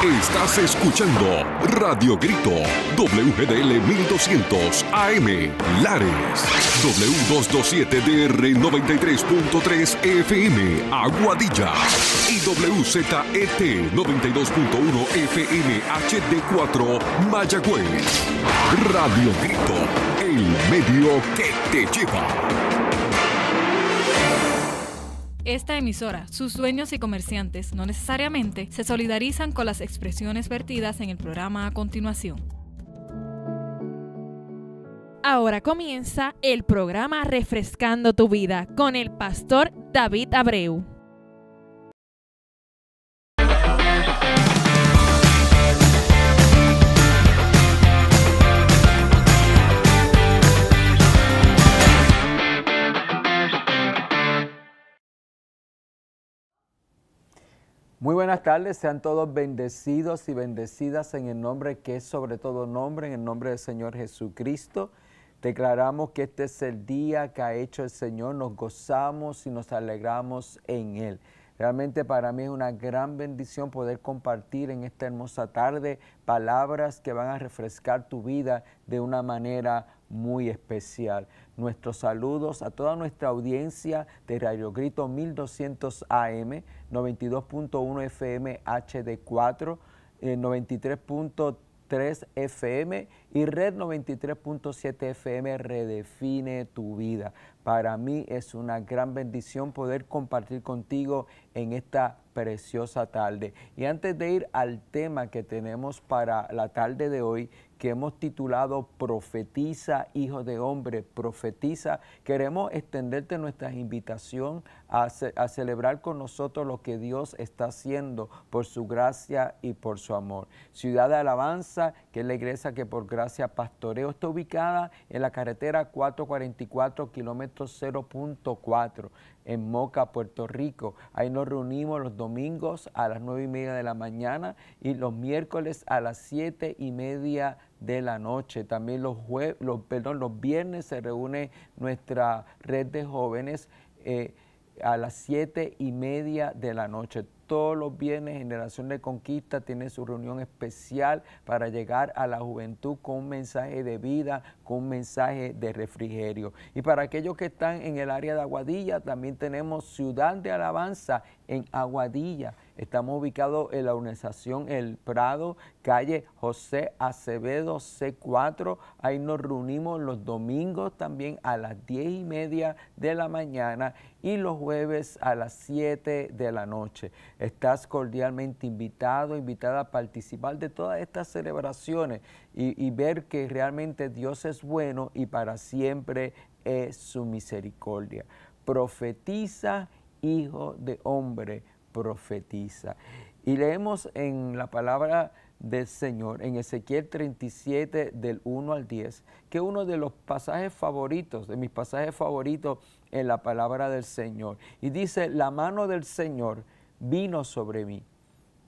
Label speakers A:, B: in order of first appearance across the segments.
A: Estás escuchando Radio Grito, WGDL 1200 AM, Lares, W227DR 93.3 FM, Aguadilla, y WZET 92.1 FM HD4, Mayagüez. Radio Grito, el medio que te lleva.
B: Esta emisora, sus dueños y comerciantes no necesariamente se solidarizan con las expresiones vertidas en el programa a continuación.
C: Ahora comienza el programa Refrescando tu Vida con el pastor David Abreu.
D: Muy buenas tardes, sean todos bendecidos y bendecidas en el nombre que es sobre todo nombre, en el nombre del Señor Jesucristo. Declaramos que este es el día que ha hecho el Señor, nos gozamos y nos alegramos en Él. Realmente para mí es una gran bendición poder compartir en esta hermosa tarde palabras que van a refrescar tu vida de una manera muy especial. Nuestros saludos a toda nuestra audiencia de Radio Grito 1200 AM, 92.1 FM HD4, 93.3 FM y Red 93.7 FM Redefine tu vida. Para mí es una gran bendición poder compartir contigo en esta preciosa tarde. Y antes de ir al tema que tenemos para la tarde de hoy, que hemos titulado Profetiza, Hijo de Hombre, profetiza, queremos extenderte nuestra invitación a celebrar con nosotros lo que Dios está haciendo por su gracia y por su amor. Ciudad de Alabanza, que es la iglesia que por gracia pastoreo, está ubicada en la carretera 444, kilómetro 0.4, en Moca, Puerto Rico. Ahí nos reunimos los domingos a las 9:30 de la mañana y los miércoles a las 7:30 de la noche. También los viernes se reúne nuestra red de jóvenes a las 7:30 de la noche. Todos los viernes Generación de Conquista tiene su reunión especial para llegar a la juventud con un mensaje de vida, con un mensaje de refrigerio. Y para aquellos que están en el área de Aguadilla, también tenemos Ciudad de Alabanza en Aguadilla. Estamos ubicados en la urbanización El Prado, calle José Acevedo C4. Ahí nos reunimos los domingos también a las 10:30 de la mañana y los jueves a las 7 de la noche. Estás cordialmente invitado, invitada a participar de todas estas celebraciones y ver que realmente Dios es bueno y para siempre es su misericordia. Profetiza, Hijo de Hombre, profetiza. Y leemos en la palabra del Señor, en Ezequiel 37, del 1 al 10, que es uno de los pasajes favoritos, de mis pasajes favoritos en la palabra del Señor. Y dice, la mano del Señor vino sobre mí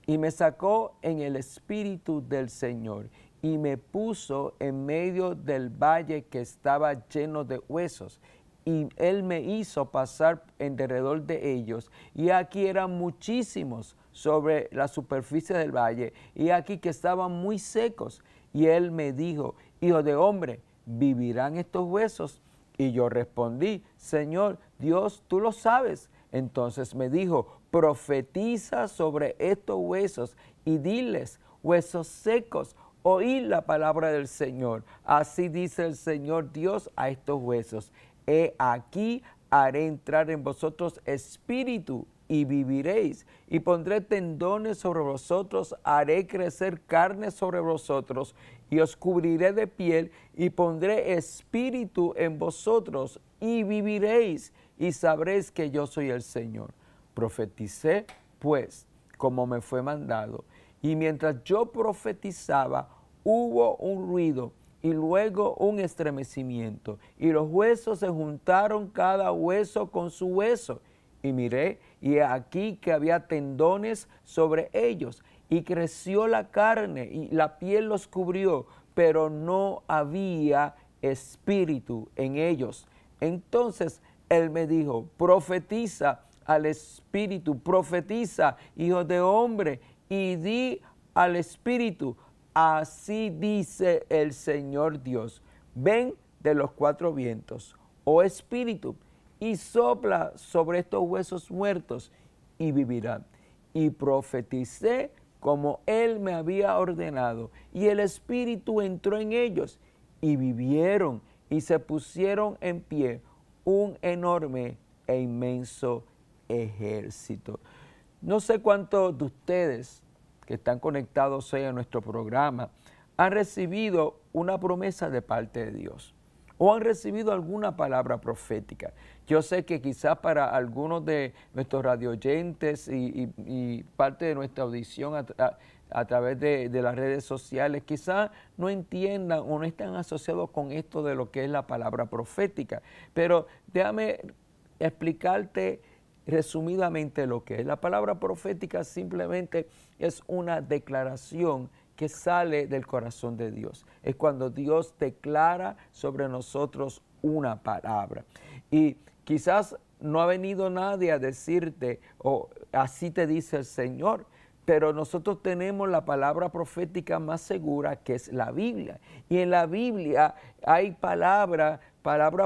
D: y me sacó en el espíritu del Señor y me puso en medio del valle que estaba lleno de huesos. Y Él me hizo pasar en derredor de ellos, y aquí eran muchísimos sobre la superficie del valle, y aquí que estaban muy secos. Y Él me dijo, Hijo de hombre, ¿vivirán estos huesos? Y yo respondí, Señor Dios, tú lo sabes. Entonces me dijo, profetiza sobre estos huesos y diles, huesos secos, oíd la palabra del Señor. Así dice el Señor Dios a estos huesos. He aquí haré entrar en vosotros espíritu y viviréis, y pondré tendones sobre vosotros, haré crecer carne sobre vosotros, y os cubriré de piel, y pondré espíritu en vosotros, y viviréis, y sabréis que yo soy el Señor. Profeticé, pues, como me fue mandado, y mientras yo profetizaba, hubo un ruido, y luego un estremecimiento, y los huesos se juntaron cada hueso con su hueso. Y miré, y aquí que había tendones sobre ellos, y creció la carne, y la piel los cubrió, pero no había espíritu en ellos. Entonces Él me dijo, profetiza al espíritu, profetiza, hijo de hombre, y di al Espíritu, así dice el Señor Dios, ven de los cuatro vientos, oh Espíritu, y sopla sobre estos huesos muertos, y vivirán. Y profeticé como Él me había ordenado, y el Espíritu entró en ellos, y vivieron, y se pusieron en pie un enorme e inmenso ejército. No sé cuántos de ustedes que están conectados hoy a nuestro programa han recibido una promesa de parte de Dios o han recibido alguna palabra profética. Yo sé que quizás para algunos de nuestros radioyentes y parte de nuestra audición a través de las redes sociales, quizás no entiendan o no están asociados con esto de lo que es la palabra profética. Pero déjame explicarte resumidamente lo que es. La palabra profética simplemente es una declaración que sale del corazón de Dios. Es cuando Dios declara sobre nosotros una palabra. Y quizás no ha venido nadie a decirte, o así te dice el Señor, pero nosotros tenemos la palabra profética más segura, que es la Biblia. Y en la Biblia hay palabra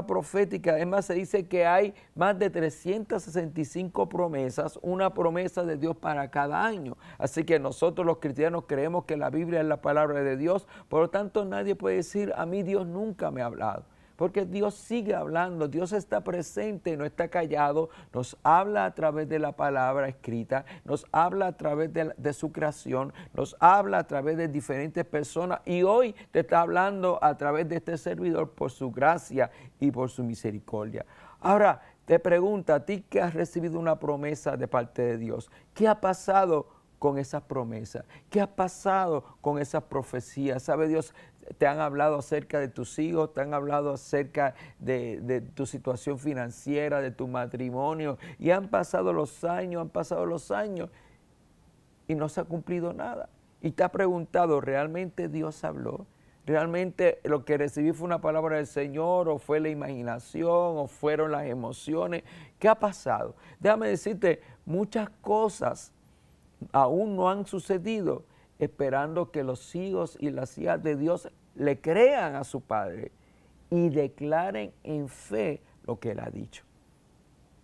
D: profética. Es más, se dice que hay más de 365 promesas, una promesa de Dios para cada año. Así que nosotros los cristianos creemos que la Biblia es la palabra de Dios. Por lo tanto, nadie puede decir, a mí Dios nunca me ha hablado. Porque Dios sigue hablando, Dios está presente, no está callado, nos habla a través de la palabra escrita, nos habla a través de su creación, nos habla a través de diferentes personas y hoy te está hablando a través de este servidor por su gracia y por su misericordia. Ahora, te pregunto a ti que has recibido una promesa de parte de Dios, ¿qué ha pasado con esas promesas? ¿Qué ha pasado con esas profecías? ¿Sabe Dios? Te han hablado acerca de tus hijos, te han hablado acerca de tu situación financiera, de tu matrimonio, y han pasado los años y no se ha cumplido nada. Y te has preguntado, ¿realmente Dios habló? ¿Realmente lo que recibí fue una palabra del Señor o fue la imaginación o fueron las emociones? ¿Qué ha pasado? Déjame decirte, muchas cosas aún no han sucedido, esperando que los hijos y las hijas de Dios le crean a su Padre y declaren en fe lo que Él ha dicho.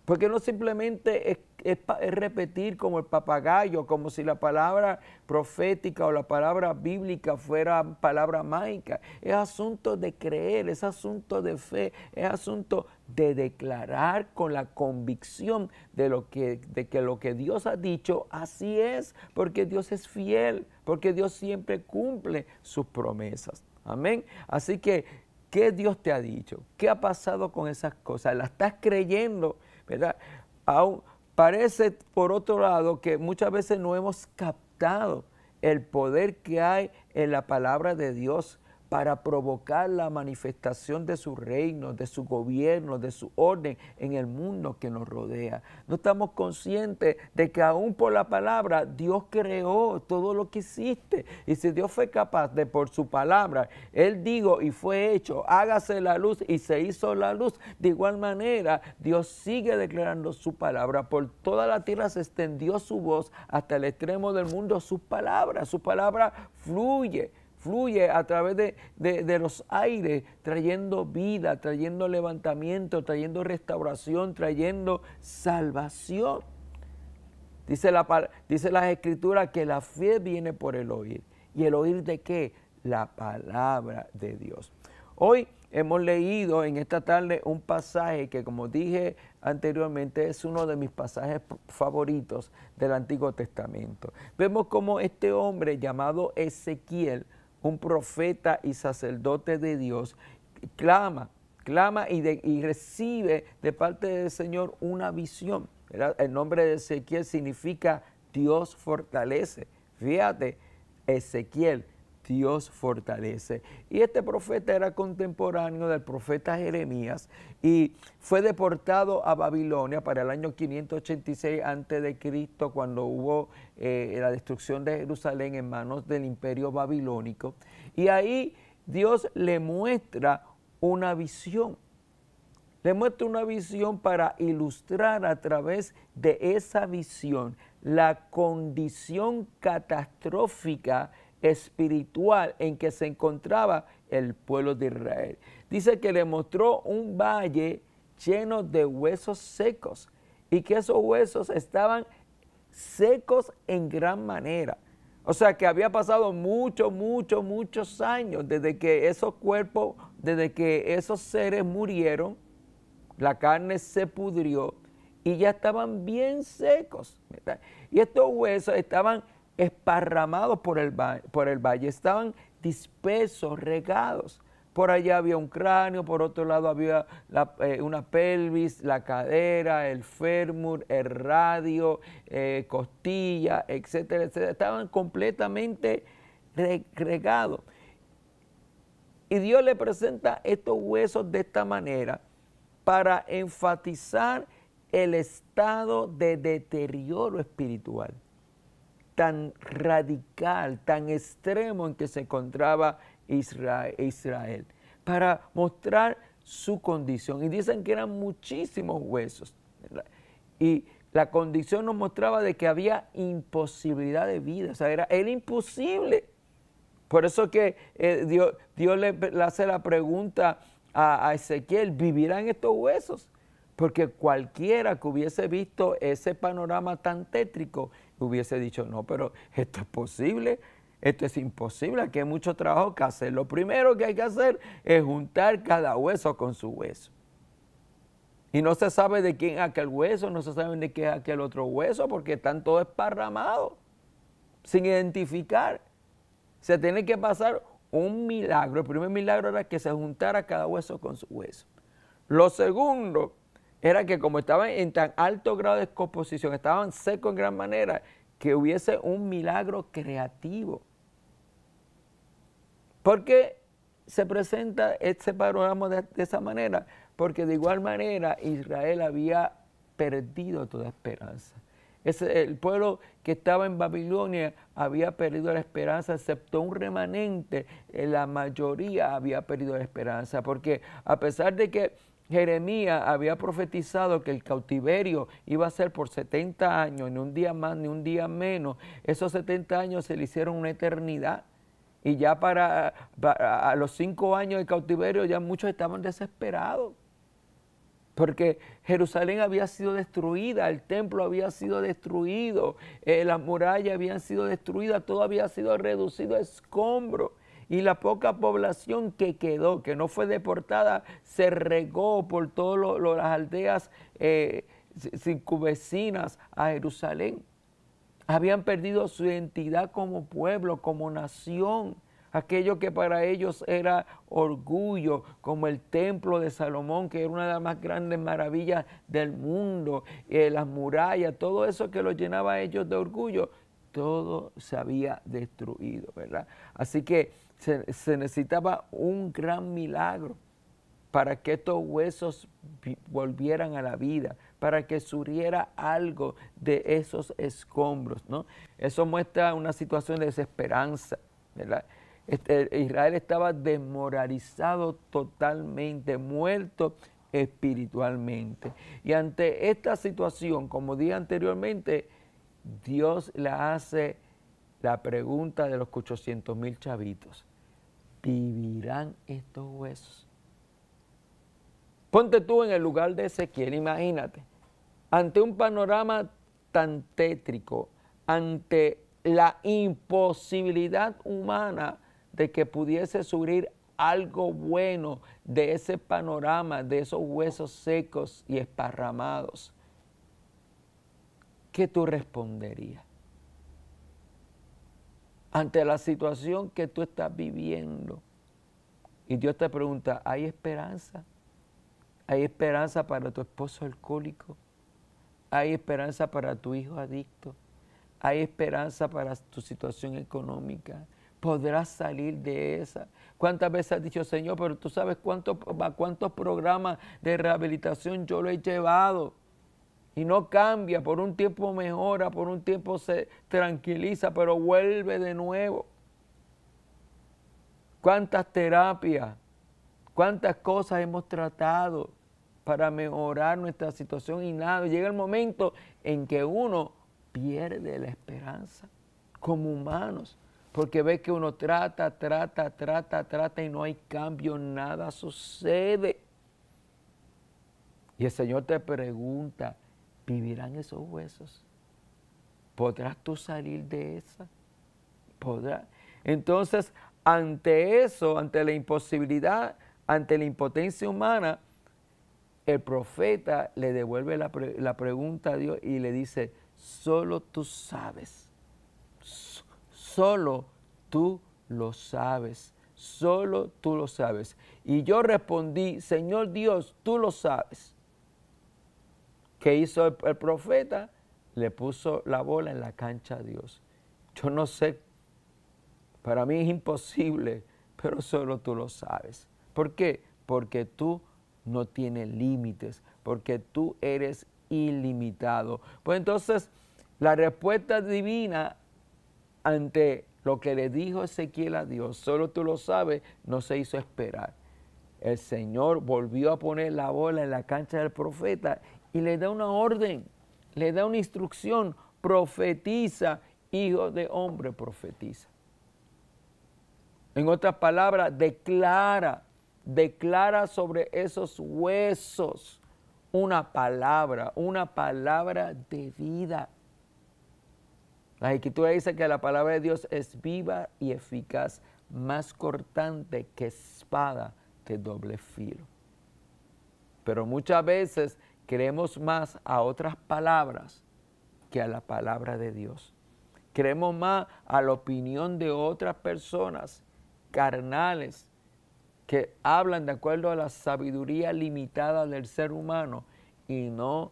D: Porque no simplemente es repetir como el papagayo, como si la palabra profética o la palabra bíblica fuera palabra mágica. Es asunto de creer, es asunto de fe, es asunto de declarar con la convicción de que lo que Dios ha dicho, así es, porque Dios es fiel, porque Dios siempre cumple sus promesas. Amén. Así que, ¿qué Dios te ha dicho? ¿Qué ha pasado con esas cosas? ¿La estás creyendo? ¿Verdad? Aún parece, por otro lado, que muchas veces no hemos captado el poder que hay en la palabra de Dios para provocar la manifestación de su reino, de su gobierno, de su orden en el mundo que nos rodea. No estamos conscientes de que aún por la palabra Dios creó todo lo que existe. Y si Dios fue capaz de por su palabra, Él dijo y fue hecho, hágase la luz y se hizo la luz. De igual manera, Dios sigue declarando su palabra. Por toda la tierra se extendió su voz hasta el extremo del mundo. Su palabra fluye a través de los aires, trayendo vida, trayendo levantamiento, trayendo restauración, trayendo salvación. Dice las Escrituras que la fe viene por el oír. ¿Y el oír de qué? La palabra de Dios. Hoy hemos leído en esta tarde un pasaje que, como dije anteriormente, es uno de mis pasajes favoritos del Antiguo Testamento. Vemos cómo este hombre llamado Ezequiel, un profeta y sacerdote de Dios, clama y recibe de parte del Señor una visión. ¿Verdad? El nombre de Ezequiel significa Dios fortalece. Fíjate, Ezequiel, Dios fortalece. Y este profeta era contemporáneo del profeta Jeremías y fue deportado a Babilonia para el año 586 a.C., cuando hubo la destrucción de Jerusalén en manos del imperio babilónico. Y ahí Dios le muestra una visión. Le muestra una visión para ilustrar a través de esa visión la condición catastrófica espiritual en que se encontraba el pueblo de Israel. Dice que le mostró un valle lleno de huesos secos y que esos huesos estaban secos en gran manera. O sea que había pasado muchos años desde que esos cuerpos, desde que esos seres murieron, la carne se pudrió y ya estaban bien secos, ¿verdad? Y estos huesos estaban esparramados por el valle, estaban dispersos, regados. Por allá había un cráneo, por otro lado había una pelvis, la cadera, el fémur, el radio, costilla, etcétera, etcétera. Estaban completamente regados. Y Dios le presenta estos huesos de esta manera para enfatizar el estado de deterioro espiritual tan radical, tan extremo en que se encontraba Israel, para mostrar su condición. Y dicen que eran muchísimos huesos, ¿verdad? Y la condición nos mostraba de que había imposibilidad de vida, o sea, era imposible. Por eso que Dios le hace la pregunta a Ezequiel, ¿vivirán estos huesos? Porque cualquiera que hubiese visto ese panorama tan tétrico hubiese dicho, no, pero esto es posible, esto es imposible, aquí hay mucho trabajo que hacer. Lo primero que hay que hacer es juntar cada hueso con su hueso. Y no se sabe de quién es aquel hueso, no se sabe de quién es aquel otro hueso, porque están todos esparramados, sin identificar. Se tiene que pasar un milagro. El primer milagro era que se juntara cada hueso con su hueso. Lo segundo era que como estaban en tan alto grado de descomposición, estaban secos en gran manera, que hubiese un milagro creativo. ¿Por qué se presenta este panorama de esa manera? Porque de igual manera Israel había perdido toda esperanza. El pueblo que estaba en Babilonia había perdido la esperanza, excepto un remanente, la mayoría había perdido la esperanza, porque a pesar de que Jeremías había profetizado que el cautiverio iba a ser por 70 años, ni un día más ni un día menos, esos 70 años se le hicieron una eternidad. Y ya a los 5 años de cautiverio ya muchos estaban desesperados. Porque Jerusalén había sido destruida, el templo había sido destruido, las murallas habían sido destruidas, todo había sido reducido a escombros. Y la poca población que quedó, que no fue deportada, se regó por todas las aldeas circunvecinas a Jerusalén. Habían perdido su identidad como pueblo, como nación. Aquello que para ellos era orgullo, como el templo de Salomón, que era una de las más grandes maravillas del mundo, las murallas, todo eso que los llenaba a ellos de orgullo, todo se había destruido, ¿verdad? Así que se necesitaba un gran milagro para que estos huesos volvieran a la vida, para que surgiera algo de esos escombros, ¿no? Eso muestra una situación de desesperanza, ¿verdad? Israel estaba desmoralizado totalmente, muerto espiritualmente. Y ante esta situación, como dije anteriormente, Dios le hace la pregunta de los 800,000 chavitos. ¿Vivirán estos huesos? Ponte tú en el lugar de Ezequiel, imagínate, ante un panorama tan tétrico, ante la imposibilidad humana de que pudiese surgir algo bueno de ese panorama, de esos huesos secos y esparramados, ¿qué tú responderías? Ante la situación que tú estás viviendo, y Dios te pregunta, ¿hay esperanza? ¿Hay esperanza para tu esposo alcohólico? ¿Hay esperanza para tu hijo adicto? ¿Hay esperanza para tu situación económica? ¿Podrás salir de esa? ¿Cuántas veces has dicho, Señor, pero tú sabes cuántos programas de rehabilitación yo lo he llevado? Y no cambia, por un tiempo mejora, por un tiempo se tranquiliza, pero vuelve de nuevo. ¿Cuántas terapias, cuántas cosas hemos tratado para mejorar nuestra situación y nada? Llega el momento en que uno pierde la esperanza como humanos, porque ve que uno trata y no hay cambio, nada sucede. Y el Señor te pregunta, ¿vivirán esos huesos? ¿Podrás tú salir de esa? ¿Podrás? Entonces, ante eso, ante la imposibilidad, ante la impotencia humana, el profeta le devuelve la pregunta a Dios y le dice, solo tú sabes, solo tú lo sabes, solo tú lo sabes. Y yo respondí, Señor Dios, tú lo sabes. ¿Qué hizo el profeta? Le puso la bola en la cancha a Dios. Yo no sé, para mí es imposible, pero solo tú lo sabes. ¿Por qué? Porque tú no tienes límites, porque tú eres ilimitado. Pues entonces, la respuesta divina ante lo que le dijo Ezequiel a Dios, solo tú lo sabes, no se hizo esperar. El Señor volvió a poner la bola en la cancha del profeta y le da una orden, le da una instrucción, profetiza, hijo de hombre, profetiza. En otras palabras, declara sobre esos huesos una palabra de vida. La Escritura dice que la palabra de Dios es viva y eficaz, más cortante que espada de doble filo. Pero muchas veces creemos más a otras palabras que a la palabra de Dios. Creemos más a la opinión de otras personas carnales que hablan de acuerdo a la sabiduría limitada del ser humano y no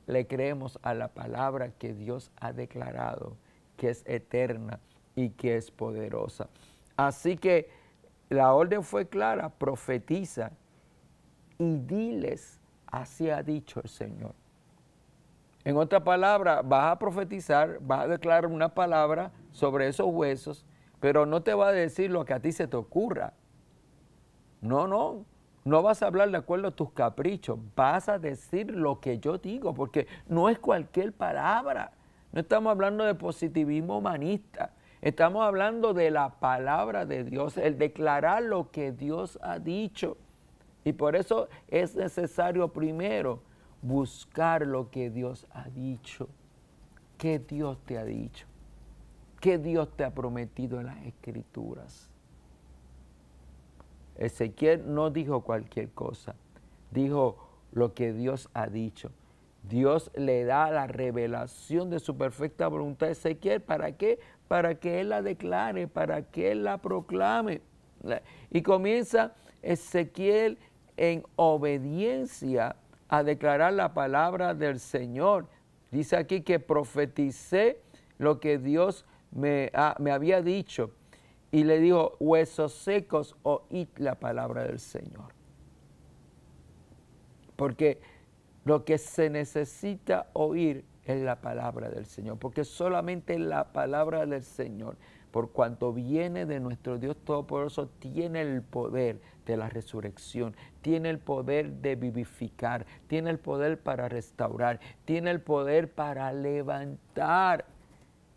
D: le creemos a la palabra que Dios ha declarado, que es eterna y que es poderosa. Así que la orden fue clara, profetiza y diles, así ha dicho el Señor. En otras palabras, vas a profetizar, vas a declarar una palabra sobre esos huesos, pero no te va a decir lo que a ti se te ocurra. No vas a hablar de acuerdo a tus caprichos, vas a decir lo que yo digo, porque no es cualquier palabra. No estamos hablando de positivismo humanista, estamos hablando de la palabra de Dios, el declarar lo que Dios ha dicho. Y por eso es necesario primero buscar lo que Dios ha dicho. ¿Qué Dios te ha dicho? ¿Qué Dios te ha prometido en las Escrituras? Ezequiel no dijo cualquier cosa, dijo lo que Dios ha dicho. Dios le da la revelación de su perfecta voluntad a Ezequiel. ¿Para qué? Para que él la declare, para que él la proclame. Y comienza Ezequiel en obediencia a declarar la palabra del Señor. Dice aquí que profeticé lo que Dios me había dicho. Y le dijo, huesos secos, oíd la palabra del Señor. Porque lo que se necesita oír es la palabra del Señor. Porque solamente la palabra del Señor, por cuanto viene de nuestro Dios Todopoderoso, tiene el poder de la resurrección, tiene el poder de vivificar, tiene el poder para restaurar, tiene el poder para levantar.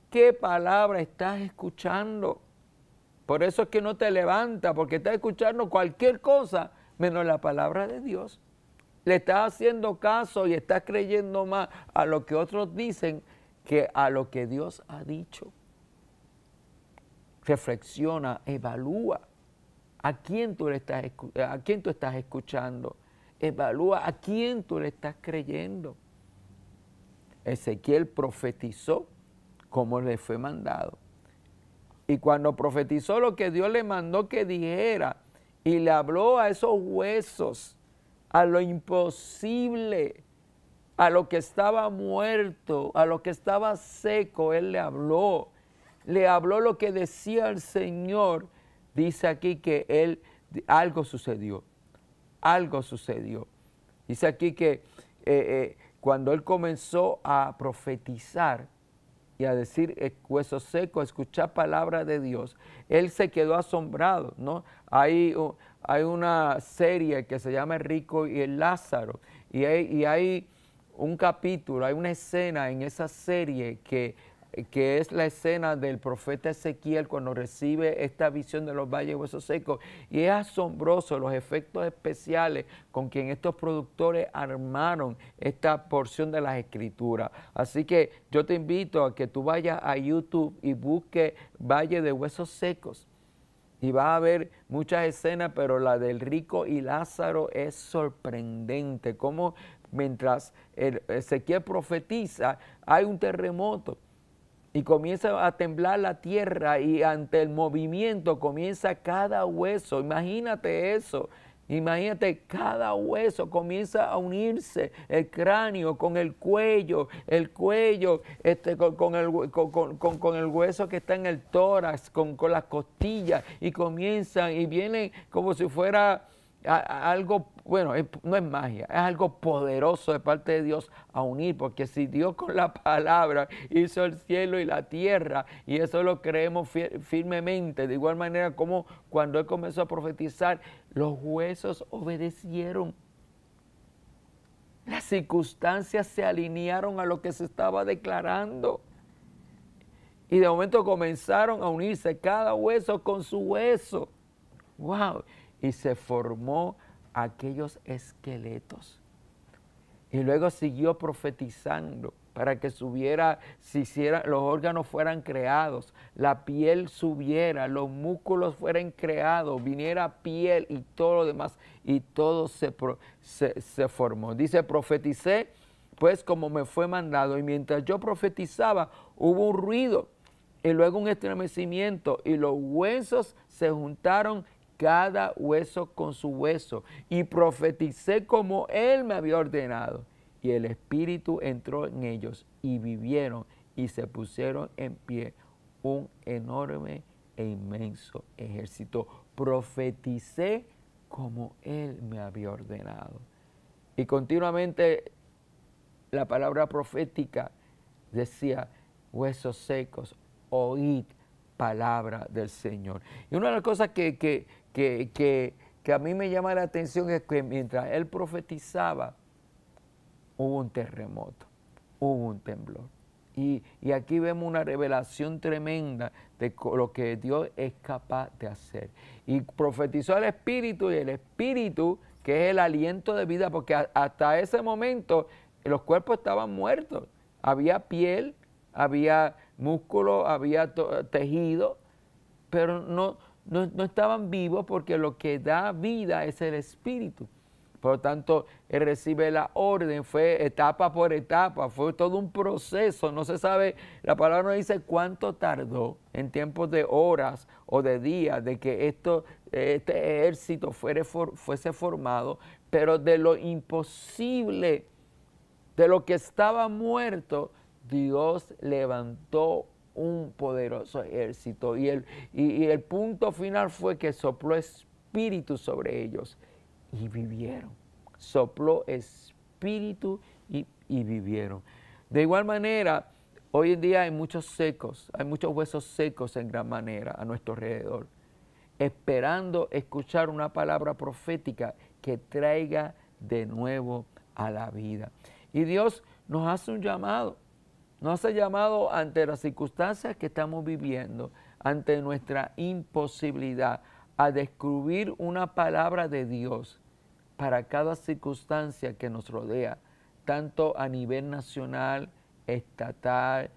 D: ¿Qué palabra estás escuchando? Por eso es que no te levanta, porque estás escuchando cualquier cosa menos la palabra de Dios. Le estás haciendo caso y estás creyendo más a lo que otros dicen que a lo que Dios ha dicho. Reflexiona, evalúa a quién tú estás escuchando. Evalúa a quién tú le estás creyendo. Ezequiel profetizó como le fue mandado. Y cuando profetizó lo que Dios le mandó que dijera y le habló a esos huesos, a lo imposible, a lo que estaba muerto, a lo que estaba seco, él le habló. Le habló lo que decía el Señor. Dice aquí que algo sucedió. Dice aquí que cuando él comenzó a profetizar, y a decir huesos secos, escuchar palabra de Dios, él se quedó asombrado, ¿no? Hay una serie que se llama El Rico y el Lázaro, y hay un capítulo, hay una escena en esa serie que es la escena del profeta Ezequiel cuando recibe esta visión de los valles de huesos secos. Y es asombroso los efectos especiales con que estos productores armaron esta porción de las Escrituras. Así que yo te invito a que tú vayas a YouTube y busques Valle de Huesos Secos. Y vas a ver muchas escenas, pero la del rico y Lázaro es sorprendente. Como mientras Ezequiel profetiza, hay un terremoto. Y comienza a temblar la tierra y ante el movimiento comienza cada hueso. Imagínate eso. Imagínate, cada hueso comienza a unirse, el cráneo con el cuello con el hueso que está en el tórax, con las costillas, y comienzan y vienen como si fuera algo, bueno, no es magia, es algo poderoso de parte de Dios a unir, porque si Dios con la palabra hizo el cielo y la tierra, y eso lo creemos firmemente, de igual manera como cuando Él comenzó a profetizar, los huesos obedecieron. Las circunstancias se alinearon a lo que se estaba declarando. Y de momento comenzaron a unirse cada hueso con su hueso. ¡Wow! Y se formó aquellos esqueletos. Y luego siguió profetizando para que los órganos fueran creados, la piel subiera, los músculos fueran creados, viniera piel y todo lo demás, y todo se formó. Dice, profeticé pues como me fue mandado, y mientras yo profetizaba hubo un ruido y luego un estremecimiento, y los huesos se juntaron cada hueso con su hueso, y profeticé como Él me había ordenado, y el Espíritu entró en ellos, y vivieron, y se pusieron en pie un enorme e inmenso ejército. Profeticé como Él me había ordenado. Y continuamente la palabra profética decía, huesos secos, oíd palabra del Señor. Y una de las cosas que a mí me llama la atención es que mientras Él profetizaba, hubo un terremoto, hubo un temblor. Y aquí vemos una revelación tremenda de lo que Dios es capaz de hacer. Y profetizó el Espíritu, y el Espíritu, que es el aliento de vida, porque hasta ese momento los cuerpos estaban muertos. Había piel, había músculo, había tejido, pero no estaban vivos, porque lo que da vida es el Espíritu. Por lo tanto, Él recibe la orden, fue etapa por etapa, fue todo un proceso. No se sabe, la palabra no dice cuánto tardó en tiempos de horas o de días de que este ejército fuese formado, pero de lo imposible, de lo que estaba muerto, Dios levantó un poderoso ejército. Y el punto final fue que sopló espíritu sobre ellos y vivieron. Sopló espíritu y vivieron. De igual manera, hoy en día hay muchos huesos secos en gran manera a nuestro alrededor, esperando escuchar una palabra profética que traiga de nuevo a la vida. Y Dios nos hace un llamado. Nos hace llamado ante las circunstancias que estamos viviendo, ante nuestra imposibilidad, a descubrir una palabra de Dios para cada circunstancia que nos rodea, tanto a nivel nacional, estatal,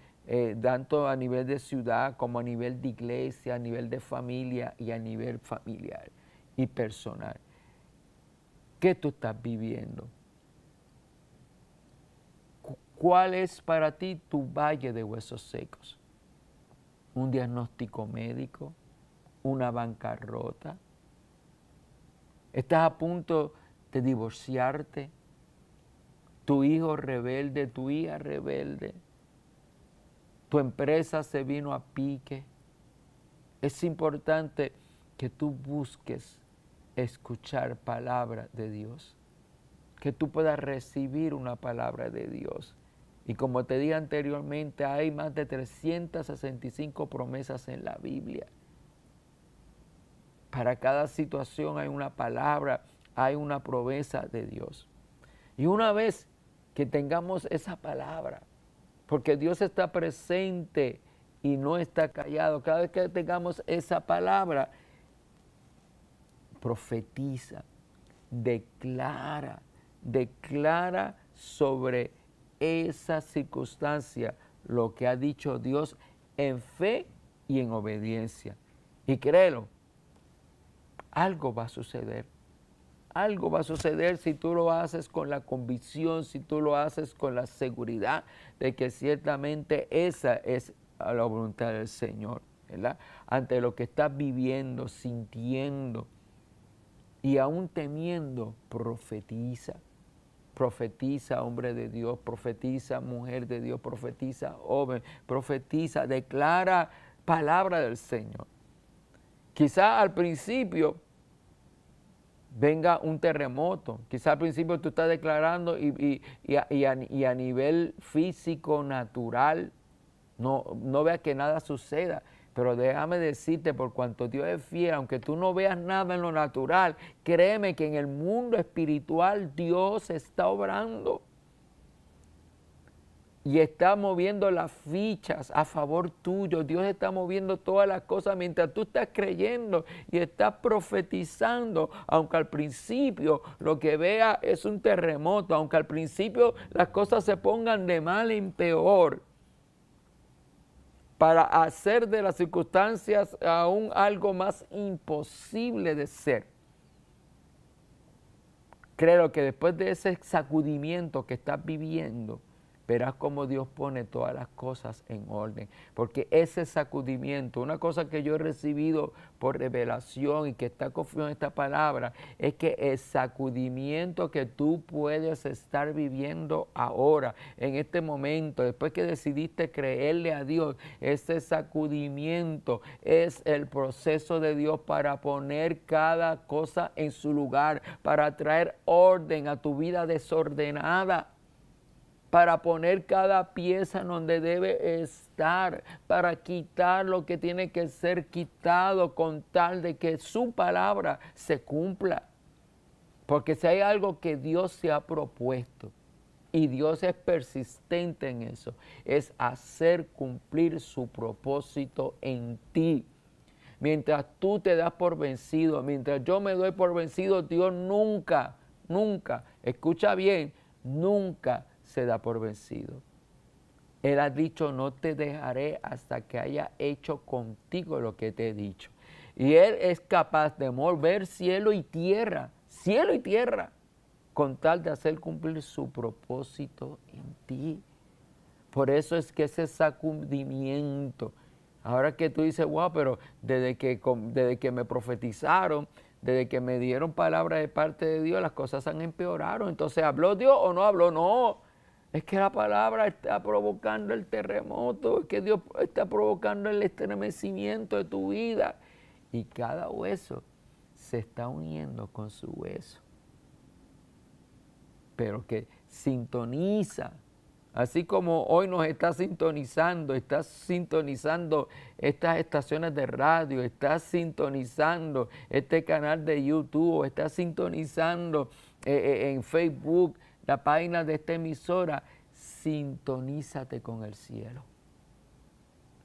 D: tanto a nivel de ciudad como a nivel de iglesia, a nivel de familia y a nivel familiar y personal. ¿Qué tú estás viviendo? ¿Cuál es para ti tu valle de huesos secos? ¿Un diagnóstico médico? ¿Una bancarrota? ¿Estás a punto de divorciarte? ¿Tu hijo rebelde, tu hija rebelde? ¿Tu empresa se vino a pique? Es importante que tú busques escuchar palabra de Dios, que tú puedas recibir una palabra de Dios. Y como te dije anteriormente, hay más de 365 promesas en la Biblia. Para cada situación hay una palabra, hay una promesa de Dios. Y una vez que tengamos esa palabra, porque Dios está presente y no está callado. Cada vez que tengamos esa palabra, profetiza, declara sobre esa circunstancia lo que ha dicho Dios en fe y en obediencia. Y créelo, algo va a suceder. Algo va a suceder si tú lo haces con la convicción, si tú lo haces con la seguridad de que ciertamente esa es la voluntad del Señor, ¿verdad? Ante lo que estás viviendo, sintiendo y aún temiendo, profetiza. Profetiza, hombre de Dios, profetiza, mujer de Dios, profetiza, joven, profetiza, declara palabra del Señor. Quizá al principio venga un terremoto, quizá al principio tú estás declarando y a nivel físico, natural, no veas que nada suceda. Pero déjame decirte, por cuanto Dios es fiel, aunque tú no veas nada en lo natural, créeme que en el mundo espiritual Dios está obrando. Y está moviendo las fichas a favor tuyo. Dios está moviendo todas las cosas mientras tú estás creyendo y estás profetizando. Aunque al principio lo que vea es un terremoto, aunque al principio las cosas se pongan de mal en peor, para hacer de las circunstancias aún algo más imposible de ser. Creo que después de ese sacudimiento que estás viviendo, verás cómo Dios pone todas las cosas en orden. Porque ese sacudimiento, una cosa que yo he recibido por revelación y que está confiado en esta palabra, es que el sacudimiento que tú puedes estar viviendo ahora, en este momento, después que decidiste creerle a Dios, ese sacudimiento es el proceso de Dios para poner cada cosa en su lugar, para traer orden a tu vida desordenada, para poner cada pieza en donde debe estar, para quitar lo que tiene que ser quitado con tal de que su palabra se cumpla. Porque si hay algo que Dios se ha propuesto, y Dios es persistente en eso, es hacer cumplir su propósito en ti. Mientras tú te das por vencido, mientras yo me doy por vencido, Dios nunca, escucha bien, nunca se da por vencido. Él ha dicho, no te dejaré hasta que haya hecho contigo lo que te he dicho. Y Él es capaz de mover cielo y tierra, con tal de hacer cumplir su propósito en ti. Por eso es que ese sacudimiento, ahora que tú dices, wow, pero desde que me profetizaron, desde que me dieron palabras de parte de Dios, las cosas han empeorado. Entonces, ¿habló Dios o no habló? No. Es que la palabra está provocando el terremoto, es que Dios está provocando el estremecimiento de tu vida. Y cada hueso se está uniendo con su hueso. Pero que sintoniza, así como hoy nos estás sintonizando estas estaciones de radio, estás sintonizando este canal de YouTube, estás sintonizando en Facebook, la página de esta emisora, sintonízate con el cielo.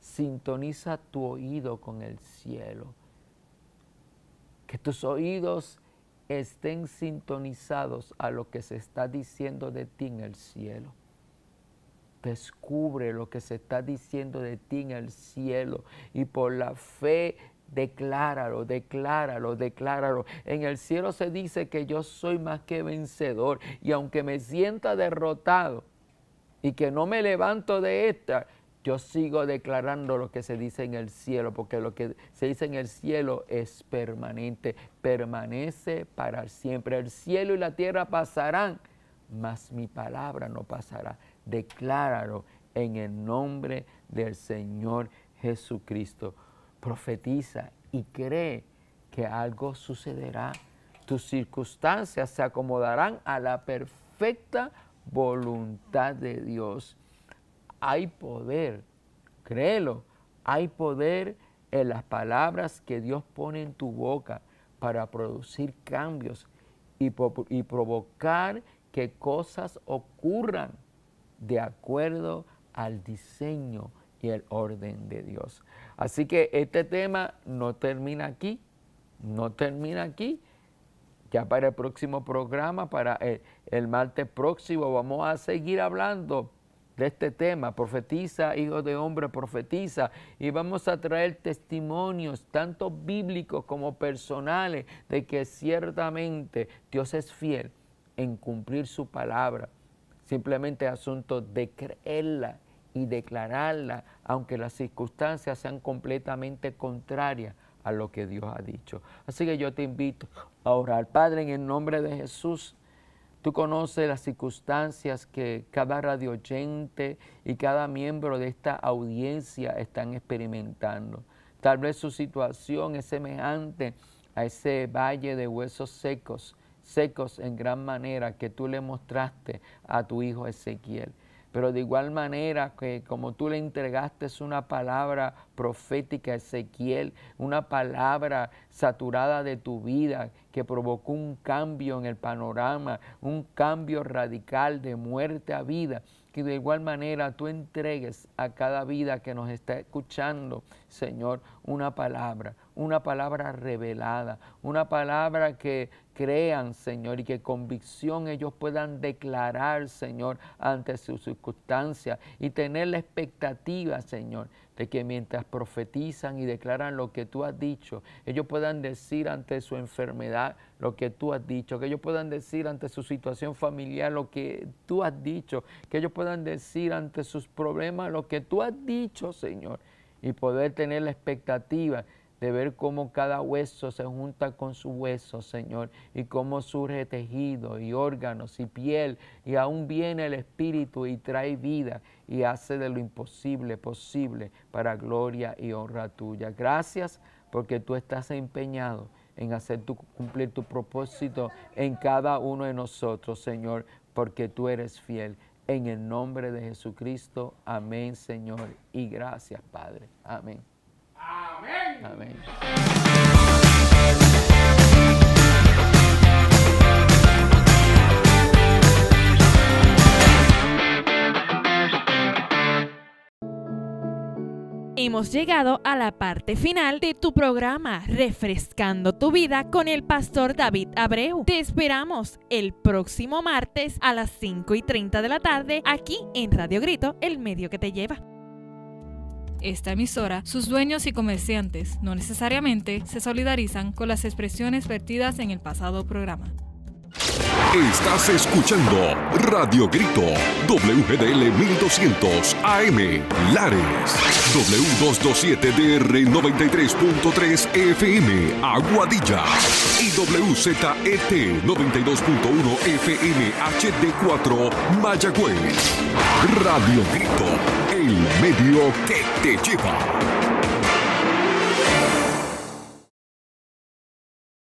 D: Sintoniza tu oído con el cielo. Que tus oídos estén sintonizados a lo que se está diciendo de ti en el cielo. Descubre lo que se está diciendo de ti en el cielo y por la fe decláralo. En el cielo se dice que yo soy más que vencedor y aunque me sienta derrotado y que no me levanto de esta, yo sigo declarando lo que se dice en el cielo, porque lo que se dice en el cielo es permanente, permanece para siempre. El cielo y la tierra pasarán, mas mi palabra no pasará. Decláralo en el nombre del Señor Jesucristo. Profetiza y cree que algo sucederá. Tus circunstancias se acomodarán a la perfecta voluntad de Dios. Hay poder, créelo, hay poder en las palabras que Dios pone en tu boca para producir cambios y provocar que cosas ocurran de acuerdo al diseño y el orden de Dios. Así que este tema no termina aquí, no termina aquí. Ya para el próximo programa, para el martes próximo, vamos a seguir hablando de este tema. Profetiza, hijo de hombre, profetiza. Y vamos a traer testimonios, tanto bíblicos como personales, de que ciertamente Dios es fiel en cumplir su palabra. Simplemente es asunto de creerla y declararla, aunque las circunstancias sean completamente contrarias a lo que Dios ha dicho. Así que yo te invito a orar. Padre, en el nombre de Jesús, tú conoces las circunstancias que cada radioyente y cada miembro de esta audiencia están experimentando. Tal vez su situación es semejante a ese valle de huesos secos, secos en gran manera que tú le mostraste a tu hijo Ezequiel. Pero de igual manera que como tú le entregaste una palabra profética a Ezequiel, una palabra saturada de tu vida que provocó un cambio en el panorama, un cambio radical de muerte a vida, que de igual manera tú entregues a cada vida que nos está escuchando, Señor, una palabra revelada, una palabra que crean, Señor, y que convicción ellos puedan declarar, Señor, ante sus circunstancias y tener la expectativa, Señor, de que mientras profetizan y declaran lo que tú has dicho, ellos puedan decir ante su enfermedad lo que tú has dicho, que ellos puedan decir ante su situación familiar lo que tú has dicho, que ellos puedan decir ante sus problemas lo que tú has dicho, Señor, y poder tener la expectativa de ver cómo cada hueso se junta con su hueso, Señor, y cómo surge tejido y órganos y piel, y aún viene el Espíritu y trae vida y hace de lo imposible posible para gloria y honra tuya. Gracias porque tú estás empeñado en hacer cumplir tu propósito en cada uno de nosotros, Señor, porque tú eres fiel. En el nombre de Jesucristo, amén, Señor, y gracias, Padre. Amén. Amén. Amén.
C: Hemos llegado a la parte final de tu programa Refrescando tu Vida con el pastor David Abreu. Te esperamos el próximo martes a las 5:30 de la tarde aquí en Radio Grito, el medio que te lleva.
B: Esta emisora, sus dueños y comerciantes no necesariamente se solidarizan con las expresiones vertidas en el pasado programa.
A: Estás escuchando Radio Grito, WGDL 1200 AM, Lares, W227DR 93.3 FM, Aguadilla, y WZET 92.1 FM HD4, Mayagüez. Radio Grito, el medio que te lleva.